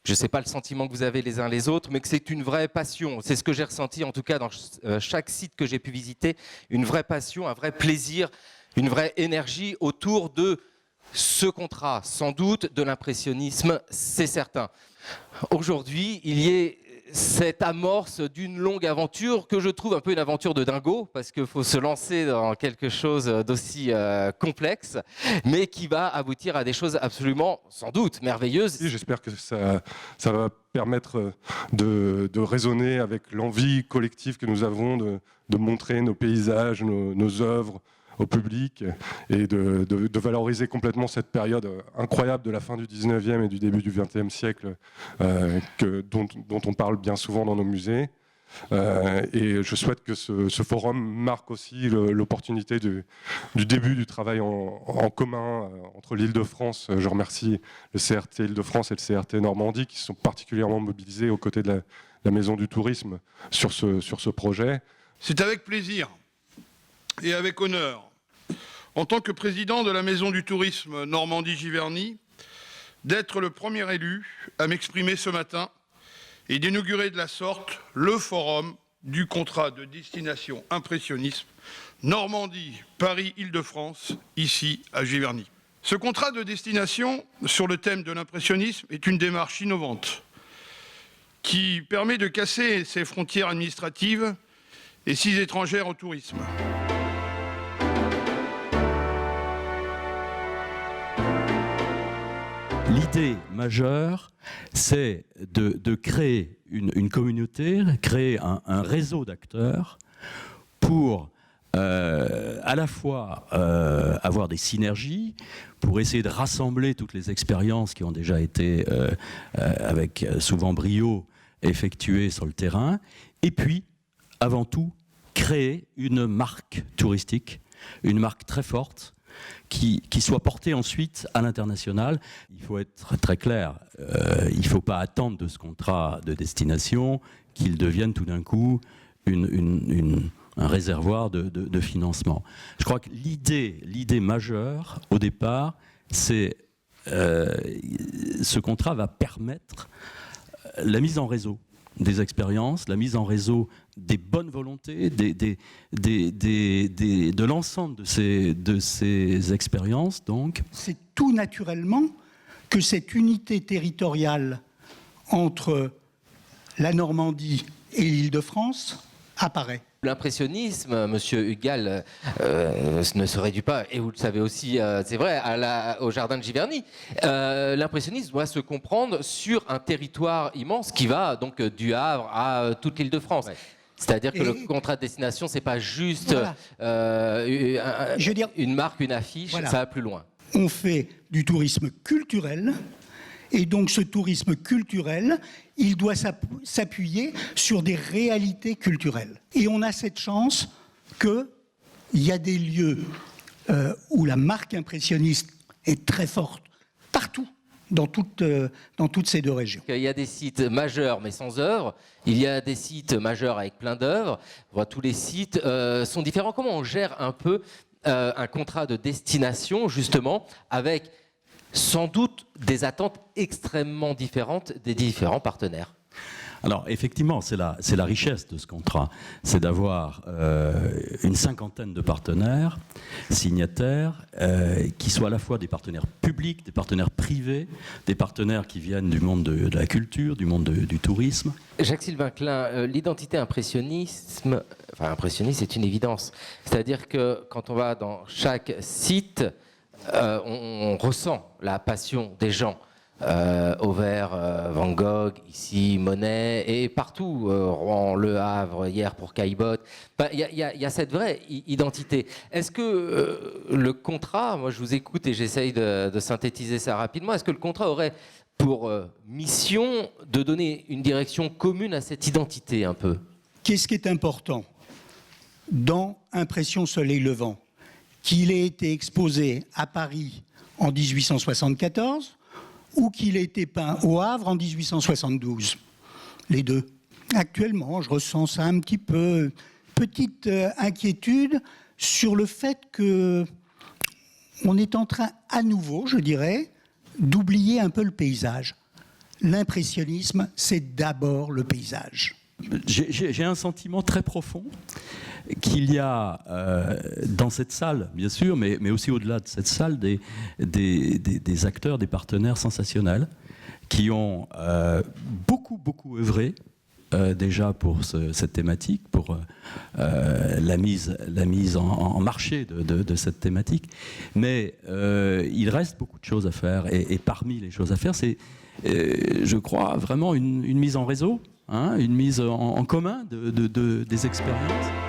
je ne sais pas le sentiment que vous avez les uns les autres, mais que c'est une vraie passion. C'est ce que j'ai ressenti en tout cas dans chaque site que j'ai pu visiter, une vraie passion, un vrai plaisir, une vraie énergie autour de ce contrat, sans doute de l'impressionnisme, c'est certain. Aujourd'hui, il y a cette amorce d'une longue aventure que je trouve un peu une aventure de dingo, parce qu'il faut se lancer dans quelque chose d'aussi complexe, mais qui va aboutir à des choses absolument, sans doute, merveilleuses. J'espère que ça va permettre de raisonner avec l'envie collective que nous avons de montrer nos paysages, nos œuvres au public et de valoriser complètement cette période incroyable de la fin du 19e et du début du 20e siècle dont on parle bien souvent dans nos musées. Et je souhaite que ce forum marque aussi l'opportunité du début du travail en commun entre l'Île-de-France. Je remercie le CRT Île-de-France et le CRT Normandie qui sont particulièrement mobilisés aux côtés de la Maison du Tourisme sur ce projet. C'est avec plaisir et avec honneur, en tant que président de la Maison du Tourisme Normandie-Giverny, d'être le premier élu à m'exprimer ce matin et d'inaugurer de la sorte le forum du contrat de destination impressionnisme Normandie, Paris, Île-de-France, ici à Giverny. Ce contrat de destination sur le thème de l'impressionnisme est une démarche innovante qui permet de casser ces frontières administratives et si étrangères au tourisme. L'idée majeure, c'est de créer une communauté, créer un réseau d'acteurs pour à la fois avoir des synergies, pour essayer de rassembler toutes les expériences qui ont déjà été, avec souvent brio, effectuées sur le terrain, et puis, avant tout, créer une marque touristique, une marque très forte, qui soit porté ensuite à l'international. Il faut être très clair, il ne faut pas attendre de ce contrat de destination qu'il devienne tout d'un coup un réservoir de financement. Je crois que l'idée majeure, au départ, c'est ce contrat va permettre la mise en réseau des expériences, la mise en réseau des bonnes volontés, de l'ensemble de ces expériences. Donc, c'est tout naturellement que cette unité territoriale entre la Normandie et l'Île-de-France apparaît. L'impressionnisme, Monsieur Hugal, ne se réduit pas, et vous le savez aussi, c'est vrai, au jardin de Giverny. L'impressionnisme doit se comprendre sur un territoire immense qui va donc du Havre à toute l'Île-de-France. Ouais. C'est-à-dire que le contrat de destination, c'est pas juste une marque, une affiche, voilà. Ça va plus loin. On fait du tourisme culturel. Et donc ce tourisme culturel, il doit s'appuyer sur des réalités culturelles. Et on a cette chance qu'il y a des lieux où la marque impressionniste est très forte, partout, dans toutes ces deux régions. Il y a des sites majeurs mais sans œuvre, il y a des sites majeurs avec plein d'œuvres. Tous les sites sont différents. Comment on gère un peu un contrat de destination, justement, avec sans doute des attentes extrêmement différentes des différents partenaires? Alors effectivement, c'est la richesse de ce contrat, c'est d'avoir une cinquantaine de partenaires signataires qui soient à la fois des partenaires publics, des partenaires privés, des partenaires qui viennent du monde de la culture, du monde du tourisme. Jacques-Sylvain Klein, l'identité impressionniste, c'est une évidence. C'est-à-dire que quand on va dans chaque site, on ressent la passion des gens. Auvers, Van Gogh, ici Monet, et partout, Rouen, Le Havre, hier pour Caillebotte. Il y a cette vraie identité. Est-ce que le contrat, moi je vous écoute et j'essaye de synthétiser ça rapidement, est-ce que le contrat aurait pour mission de donner une direction commune à cette identité un peu? Qu'est-ce qui est important dans Impression Soleil Levant? Qu'il ait été exposé à Paris en 1874 ou qu'il ait été peint au Havre en 1872. Les deux. Actuellement, je ressens ça un petit peu, petite inquiétude sur le fait que on est en train, à nouveau, je dirais, d'oublier un peu le paysage. l'impressionnisme, c'est d'abord le paysage. J'ai un sentiment très profond qu'il y a dans cette salle, bien sûr, mais aussi au-delà de cette salle, des acteurs, des partenaires sensationnels qui ont beaucoup œuvré déjà pour cette thématique, pour la mise en marché de cette thématique. Mais il reste beaucoup de choses à faire. Et parmi les choses à faire, c'est, je crois, vraiment une mise en réseau, hein, une mise en commun des expériences.